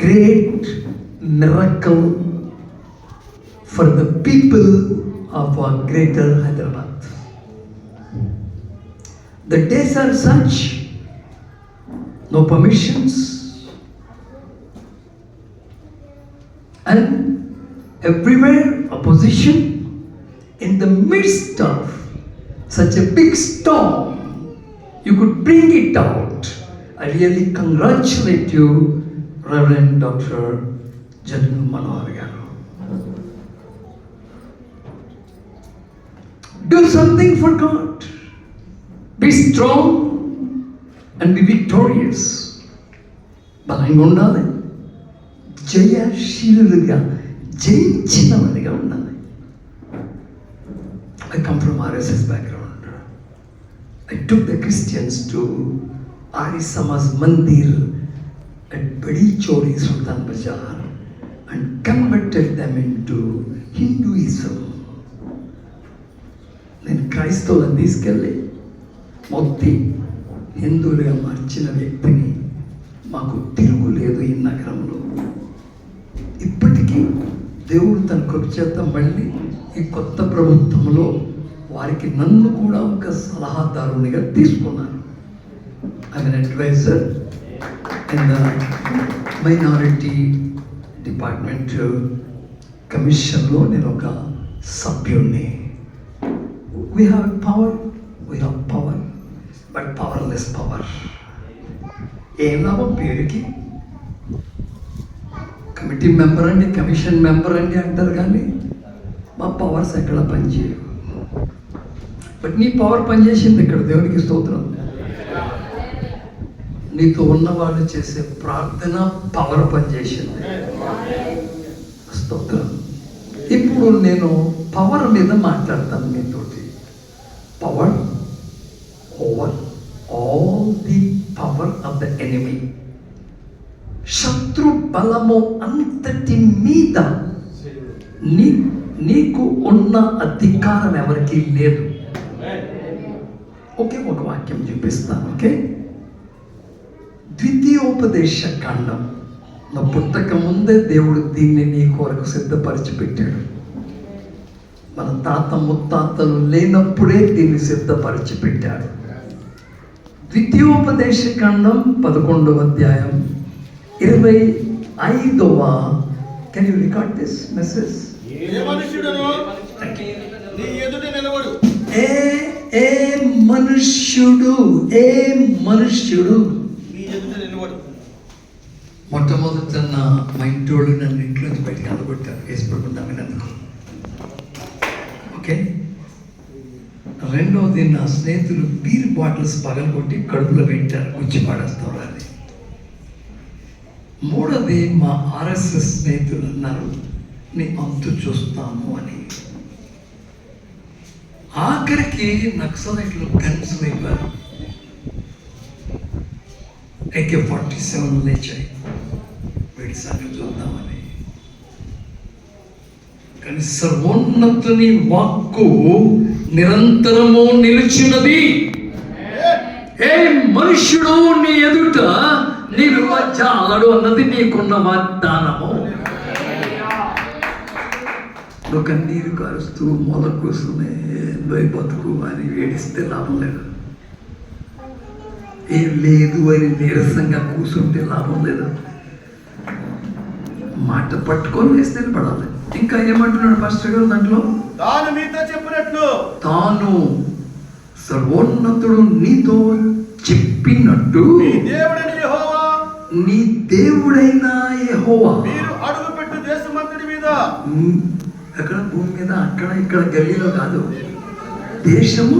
great miracle for the people of our greater Hyderabad. The days are such, no permissions, and everywhere opposition. In the midst of such a big storm, you could bring it out. I really congratulate you, Reverend Dr. Janil Manohar garu. Do something for God. Be strong and be victorious. బలంగా ఉండాలి, జయశీలుగా, జయించిన వారిగా ఉండాలి. I come from RSS background. I took the Christians to Arya Samaj Mandir at Badi Chori Sultan Bazaar and converted them into Hinduism. నేను క్రైస్తవులను తీసుకెళ్ళి మొత్తం హిందువులుగా మార్చిన వ్యక్తిని. మాకు తిరుగులేదు ఈ నగరంలో. ఇప్పటికీ దేవుడు తన కృప చేత మళ్ళీ ఈ కొత్త ప్రభుత్వంలో వారికి నన్ను కూడా ఒక సలహాదారునిగా తీసుకున్నాను. I am adviser in the minority department కమిషన్లో నేను ఒక సభ్యుణ్ణి. We have power but powerless power. ఏం లాభం పేరుకి? కమిటీ మెంబర్ అండి, కమిషన్ మెంబర్ అండి అంటారు, కానీ మా పవర్స్ ఎక్కడ పనిచేయవు. బట్ నీ పవర్ పనిచేసింది ఇక్కడ. దేవునికి స్తోత్రం. నీతో ఉన్నవాళ్ళు చేసే ప్రార్థన పవర్ పనిచేసింది. స్తోత్రం. ఇప్పుడు నేను పవర్ మీద మాట్లాడతాను మీతోటి. Power over all the power of the enemy. శత్రు బలము అంతటి మీద నీకు ఉన్న అధికారం ఎవరికి లేదు. ఓకే, ఒక వాక్యం చూపిస్తాను. ఓకే, ద్వితీయోపదేశ కాండం నా పుట్టక ముందే దేవుడు దీన్ని నీ కొరకు సిద్ధపరిచి పెట్టాడు. మన తాత ముత్తాతలు లేనప్పుడే దీన్ని సిద్ధపరిచి పెట్టాడు. ద్వితీయోపదేశ కాండం 11వ అధ్యాయం 25వ. Can you record this message? ఏ మనుష్యుడు నీ ఎదుట నిలబడు. ఏ మనుష్యుడు నీ ఎదుట నిలబడు. మొట్టమొదట మా ఇంటోళ్ళు నన్ను ఇంట్లోంచి బయటకు అలగొట్టారు వేసుకుంటామని. ఓకే, రెండవది నా స్నేహితులు బీర్ బాటిల్స్ పగలగొట్టి కడుపులో పెట్టారు, గుచ్చి పాడేస్తారు అని. మూడవది మా ఆర్ఎస్ఎస్ స్నేహితులు అన్నారు నీ అంతు చూస్తాము అని. ఆఖరికి నక్సలైట్లు గన్స్ ఇవ్వారు, AK-47 లేచాయి, వీడి సంగతి చూద్దామని. కానీ సర్వోన్నతుని వాక్కు నిరంతరము నిలిచినది. ఏ మనుష్యుడు నీ ఎదుట నిలువజాలడు అన్నది నీకున్న వాగ్దానము. నువ్వు కన్నీరు కారుస్తూ మొల కోసమే బతుకు అని ఏడిస్తే లాభం లేదు. ఏం లేదు అని నీరసంగా కూర్చుంటే లాభం లేదు. మాట పట్టుకొని వేస్తే పడాలి. ఇంకా ఏమంటున్నాడు పాస్టర్ గారు దాంట్లో? తాను మీతో చెప్పినట్లు, తాను సర్వోన్నతుడు నీతో చెప్పినట్టు నీ దేవుడైన యెహోవా మీరు అడుగుపెట్టు దేశమంతటి మీద, ఎక్కడ భూమి మీద అక్కడ ఇక్కడ గలీలో కాదు, దేశము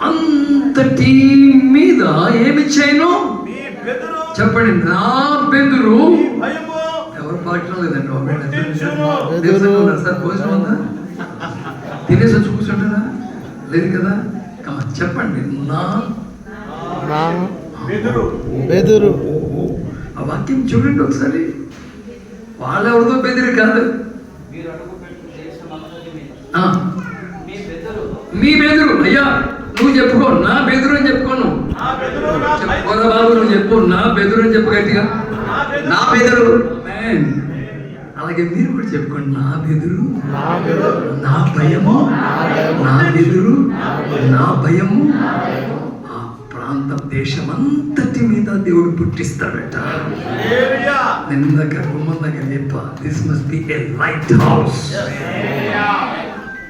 అంతటి మీద ఏమి చేయను? చెప్పండి, నా బెదురు. ఎవరు పాటం లేదండి సార్. భోజనం ఉందా? తినేసి వచ్చి కూర్చుంటారా? లేదు కదా. చెప్పండి, నా బెదురు. ఆ వాక్యం చూడండి ఒకసారి. వాళ్ళెవరితో బెదిరి కాదు, మీ బెదురు. అయ్యా నువ్వు చెప్పుకో, నా బెదురు అని చెప్పుకోను. చెప్పుకోరా బాబు, నువ్వు చెప్పు. నా బెదురు అని చెప్పు గట్టిగా. నా బెదురు. అలాగే మీరు కూడా చెప్పుకోండి. నా బెదురు, నా భయము, నా బెదురు, నా భయము. ఆ ప్రాంతం దేశమంతటి మీద దేవుడు పుట్టిస్తాడట. నేను ఇందాక గుమ్మం దగ్గర చెప్పా, this must be A light house.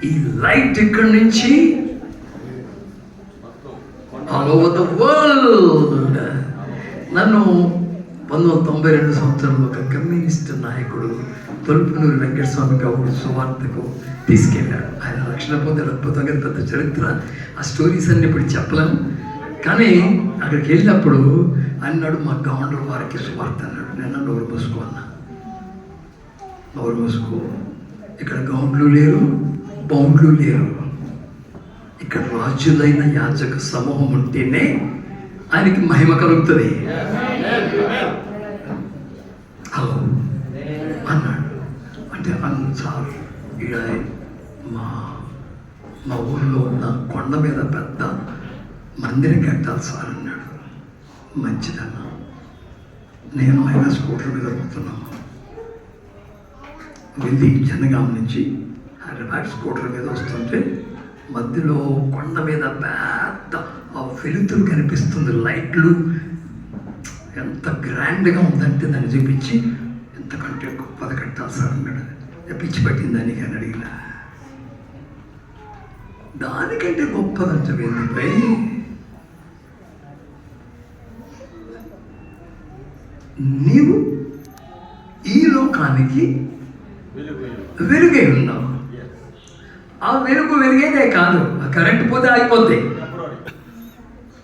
ఈ లైట్ ఇక్కడి నుంచి ఆల్ ఓవర్ ద వరల్డ్. నన్ను 1992 సంవత్సరంలో ఒక కమ్యూనిస్ట్ నాయకుడు తొలుపునూరు వెంకటస్వామి గౌడ్ సువార్తకు తీసుకెళ్ళాడు. ఆయన రక్షణ పొందాడు. అద్భుతంగా పెద్ద చరిత్ర. ఆ స్టోరీస్ అన్ని ఇప్పుడు చెప్పలేము. కానీ అక్కడికి వెళ్ళినప్పుడు అన్నాడు, మా గవర్నర్ వారికి సువార్త అన్నాడు. నేను నోరు మూసుకో అన్నా. నోరు మూసుకో. ఇక్కడ గౌండ్లు లేరు, బౌండ్లు లేరు. ఇక్కడ రాజులైన యాజక సమూహం ఉంటేనే ఆయనకి మహిమ కలుగుతుంది. హలో అన్నాడు. అంటే సార్ ఇక్కడ మా ఊళ్ళో ఉన్న కొండ మీద పెద్ద మందిరం కట్టాలి సార్ అన్నాడు. మంచిదన్నా. నేను ఆయన స్కూటర్ మీద వస్తున్నాను. వెళ్ళి జనగాం నుంచి హైదరాబాద్ స్కూటర్ మీద వస్తుంటే మధ్యలో కొండ మీద పెద్ద ఆ వెలుతురు కనిపిస్తుంది, లైట్లు. ఎంత గ్రాండ్గా ఉందంటే దాన్ని చూపించి, ఎంతకంటే గొప్పది కట్టాలి సార్ అన్నాడు. పిచ్చి పట్టింది దానికి అని అడిగిన. దానికంటే గొప్పదంటే వెళ్ళిపై నీవు ఈ లోకానికి వెలుగై ఉన్నావు. ఆ వెలుగు వెలిగేదే కాదు, ఆ కరెంట్ పోతే ఆగిపోతే.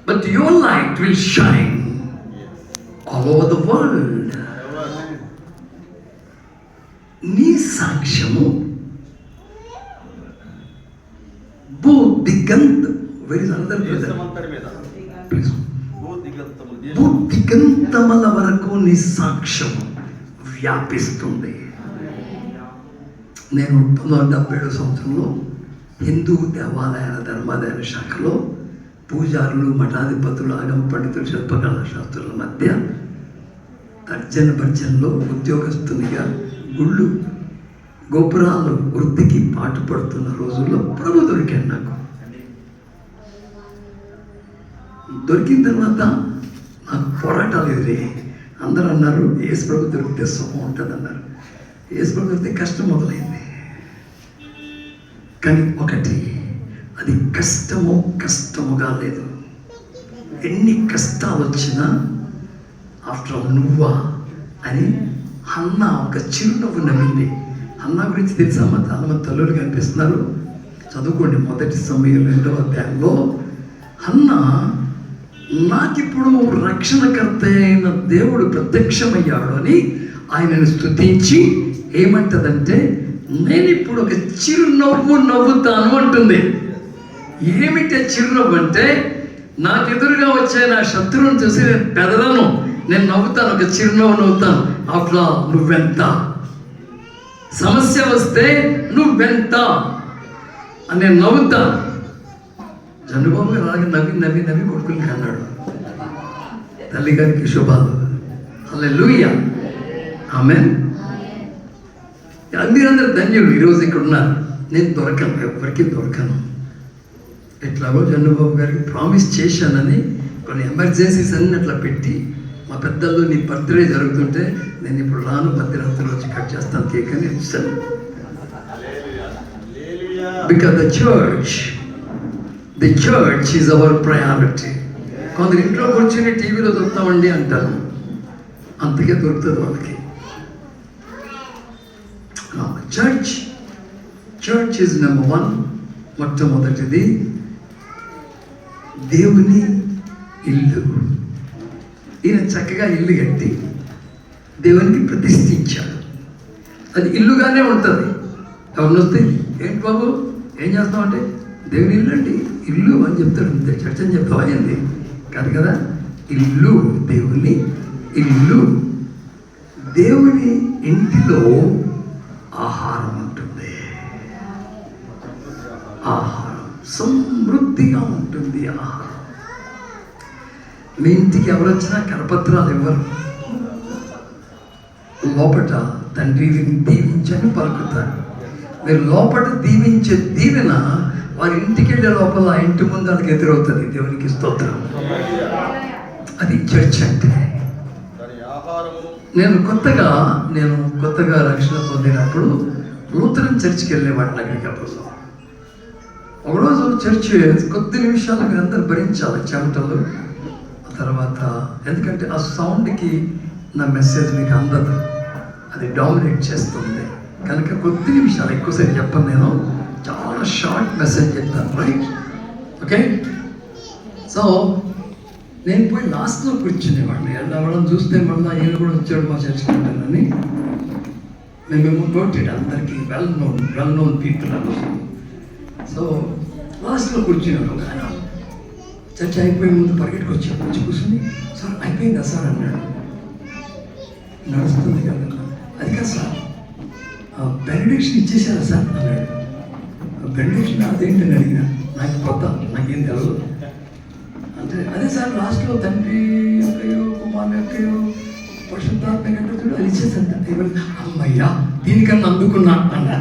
But your light will shine all over the world. నీ సాక్ష్యము భూదిగంతముల వరకు నీ సాక్ష్యము వ్యాపిస్తుంది. నేను 1977 సంవత్సరంలో హిందూ దేవాలయాల ధర్మాదాయ శాఖలో పూజారులు, మఠాధిపతులు, ఆగమ పండితులు, శిల్పకళా శాస్త్రుల మధ్య తర్జన భర్జనలో ఉద్యోగస్తునిగా గుళ్ళు గోపురాలు వృద్ధికి పాటుపడుతున్న రోజుల్లో ప్రభు దొరికాడు నాకు. దొరికిన తర్వాత నాకు పోరాటాలు ఎదురే. అందరూ అన్నారు, యేసు ప్రభు దొరికితే సుఖం ఉంటుంది అన్నారు. యేసు ప్రభు దొరికితే కష్టం మొదలైంది. కానీ ఒకటి, అది కష్టముగా లేదు. ఎన్ని కష్టాలు వచ్చినా ఆఫ్టర్ ఆల్ నువ్వా అని హన్నా ఒక చిరునవ్వు నవ్వింది. హన్నా గురించి తెలుసా? మా చాలా మంది తల్లులు కనిపిస్తున్నారు, చదువుకోండి. 1 సమూయేలు 2వ అధ్యాయంలో హన్నా, నాకిప్పుడు రక్షణకర్త అయిన దేవుడు ప్రత్యక్షమయ్యాడు అని ఆయనను స్తుతించి ఏమంటదంటే, నేను ఇప్పుడు ఒక చిరునవ్వు నవ్వుతాను అంటుంది. ఏమిటి చిరునవ్వు అంటే, నాకు ఎదురుగా వచ్చే నా శత్రువుని చూసి నేను పెదలను, నేను నవ్వుతాను, ఒక చిరునవ్వు నవ్వుతాను. అట్లా నువ్వెంత, సమస్య వస్తే నువ్వెంత అని నేను నవ్వుతాను. చంద్రబాబు గారు అలాగే నవ్వి కొడుకుని అన్నాడు. తల్లి గారికి శుభాలు. హల్లెలూయా, ఆమేన్. మీరందరూ ధన్యులు ఈరోజు ఇక్కడ ఉన్నారు. నేను దొరకను, ఎవరికి దొరకను. ఎట్లాగో చంద్రబాబు గారికి ప్రామిస్ చేశానని కొన్ని ఎమర్జెన్సీస్ అన్ని అట్లా పెట్టి, మా పెద్దల్లో నీ బర్త్డే జరుగుతుంటే నేను ఇప్పుడు రాను, మధ్యరాత్రిలో వచ్చి కట్ చేస్తాను కేక్ అని ఇస్తాను. Because the church is our priority. కొందరు ఇంట్లో కూర్చొని టీవీలో దొరుకుతామండి అంటారు, అంతకే దొరుకుతుంది వాళ్ళకి. Church is number 1. మొట్టమొదటిది దేవుని ఇల్లు. ఈయన చక్కగా ఇల్లు కట్టి దేవునికి ప్రతిష్ఠించాడు. అది ఇల్లుగానే ఉంటుంది. ఎవరిని వస్తే ఏంటి బాబు ఏం చేస్తామంటే, దేవుని ఇల్లు అండి, ఇల్లు అని చెప్తాడు. అంతే, చర్చ్ అని చెప్తావు అయ్యింది కాదు కదా. ఇల్లు, దేవుని ఇల్లు. దేవుని ఇంటిలో ఆహారం ఉంటుంది. ఆహారం సమృద్ధిగా ఉంటుంది. ఆహారం మీ ఇంటికి ఎవరు వచ్చినా కరపత్రాలు ఇవ్వరు, లోపట తండ్రి దీవించని పలుకుతారు. మీరు లోపల దీవించే దీవెన వారి ఇంటికి వెళ్ళే లోపల ఆ ఇంటి ముందు వాళ్ళకి ఎదురవుతుంది. దేవునికి స్తోత్రం. అది చర్చ్ అంటే. నేను కొత్తగా రక్షణ పొందినప్పుడు లూథరన్ చర్చ్కి వెళ్ళేవాడిని అగ్రికల్చర్లో. ఒకరోజు చర్చ్ కొద్ది నిమిషాలు మీరు అందరు భరించాలి చెమటలు. తర్వాత ఎందుకంటే ఆ సౌండ్కి నా మెసేజ్ మీకు అందదు, అది డామినేట్ చేస్తుంది కనుక కొద్ది నిమిషాలు, ఎక్కువసేపు చెప్పను, నేను చాలా షార్ట్ మెసేజ్ చెప్తాను. Right, okay. సో నేను పోయి లాస్ట్లో కూర్చునేవాడిని. ఎవరైనా చూస్తే మళ్ళీ ఈయన కూడా వచ్చాడు మా చర్చకుంటానని. మేమేమో నోటెడ్, అందరికీ వెల్ నోన్ పీపుల్ అని. సో లాస్ట్లో కూర్చున్నాడు ఆయన. చర్చ అయిపోయే ముందు పరిగెట్టుకు వచ్చి కూర్చుని, సార్ అయిపోయిందా సార్ అన్నాడు. నడుస్తుంది కదా. అది కాదు సార్, బెనిడిక్షన్ ఇచ్చేసారా సార్ అన్నాడు. బెనిడిక్షన్ అదేంటని అడిగిన, నాకు కొత్త, నాకేం తెలియదు అంటే. అదే సార్ లాస్ట్లో తండ్రి యొక్కయో కుమారు యొక్కయో పరిశుద్ధాత్మ కంటే అది ఇచ్చేసాను. అమ్మయ్యా దీనికన్నా అందుకున్నా అన్నా.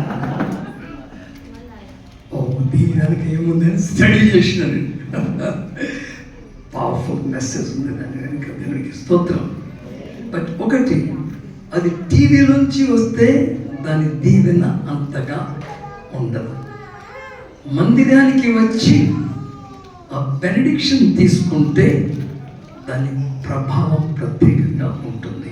ఓ దీని వెనక ఏముందని స్టడీ చేసినాను. పవర్ఫుల్ మెసేజ్ ఉంది దాని వెనుక. దేవునికి స్తోత్రం. బట్ ఒకటి, అది టీవీలోంచి వస్తే దాని దీవెన అంతగా ఉండదు. మందిరానికి వచ్చి ఆ బెనడిక్షన్ తీసుకుంటే దాని ప్రభావం ప్రత్యేకంగా ఉంటుంది.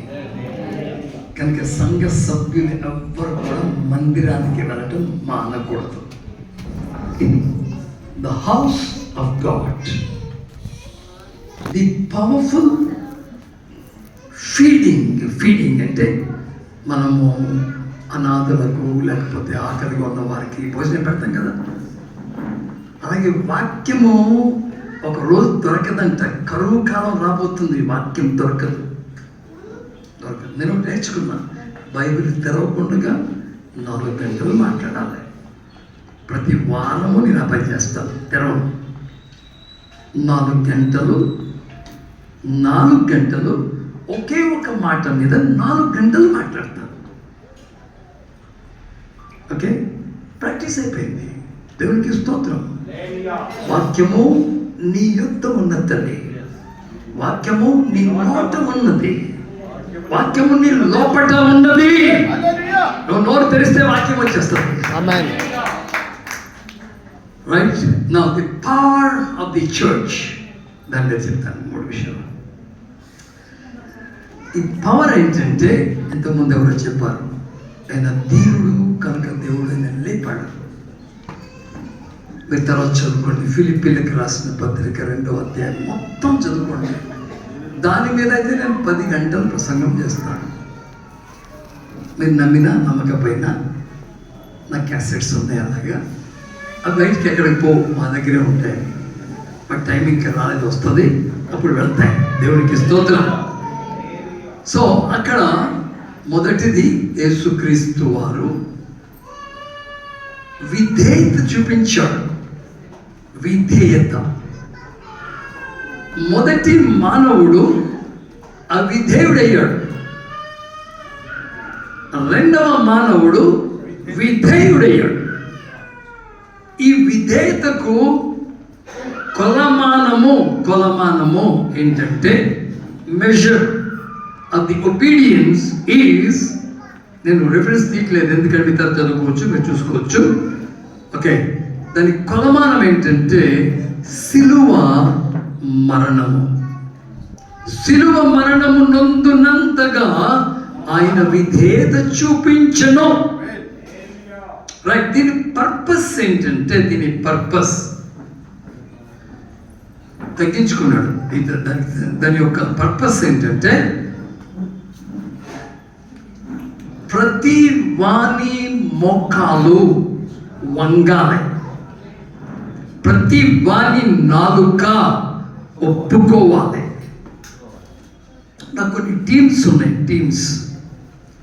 కనుక సంఘ సభ్యులు ఎవ్వరు కూడా మందిరానికి వెళ్ళటం మానకూడదు. The house of God, the powerful feeding అంటే మనము అనాథలకు లేకపోతే ఆకలిగా ఉన్న వారికి భోజనం పెడతాం కదా. అలాగే వాక్యము ఒక రోజు దొరకదంట. కరువు కాలం రాబోతుంది, వాక్యం దొరకదు. నేను నేర్చుకున్నా, బైబిల్ తెరవకుండా 4 గంటలు మాట్లాడాలి. ప్రతి వారము నేను ఆ పని చేస్తాను. తెరవను 4 గంటలు ఒకే ఒక మాట మీద 4 గంటలు మాట్లాడతాను. ఓకే, ప్రాక్టీస్ అయిపోయింది. దేవునికి స్తోత్రం. వాక్యము నీ యొద్ద ఉన్నది, వాక్యము నీ నోట ఉన్నది, వాక్యము నీ లోపట ఉన్నది. నువ్వు నోరు తెరిస్తే వాక్యం వచ్చేస్తుంది. Right. Now the power of the church, దాన్ని చెప్తాను 3 విషయాలు. ఈ పవర్ ఏంటంటే, ఇంతకుముందు ఎవరో చెప్పారు, ఆయన దేవుడు కనుక దేవుడు ఆయన లేపాడు. మీరు తర్వాత చదువుకోండి, ఫిలిప్పీలకు రాసిన పత్రిక 2వ అధ్యాయం మొత్తం చదువుకోండి. దాని మీద అయితే నేను 10 గంటలు ప్రసంగం చేస్తాను. మీరు నమ్మినా నమ్మకపోయినా నా క్యాసెట్స్ ఉన్నాయి. అలాగా అవి బయటికి ఎక్కడికి పోవు, మా దగ్గరే ఉంటాయి. బట్ టైమింగ్కి రాలేదు, వస్తుంది, అప్పుడు వెళ్తాయి. దేవునికి స్తోత్రం. సో అక్కడ మొదటిది, యేసుక్రీస్తు వారు విధేయత చూపించాడు. విధేయత. మొదటి మానవుడు అవిధేయుడయ్యాడు, 2వ మానవుడు విధేయుడయ్యాడు. ఈ విధేయతకు కొలమానము ఏంటంటే, measure of the obedience is, నేను రిఫరెన్స్ తీయట్లేదు ఎందుకంటే ఇతర చదువుకోవచ్చు, మీరు చూసుకోవచ్చు. ఓకే, దాని కొలమానం ఏంటంటే సిలువ మరణము. సిలువ మరణము నొందునంతగా ఆయన విధేయత చూపించను. రైట్. దీని పర్పస్ ఏంటంటే, దీని పర్పస్ తగ్గించుకున్నాడు. దాని యొక్క పర్పస్ ఏంటంటే, ప్రతి వాణి మోకాలు వంగాలి, ప్రతి వాణి నాలుక ఒప్పుకోవాలి. నాకు కొన్ని టీమ్స్ ఉన్నాయి.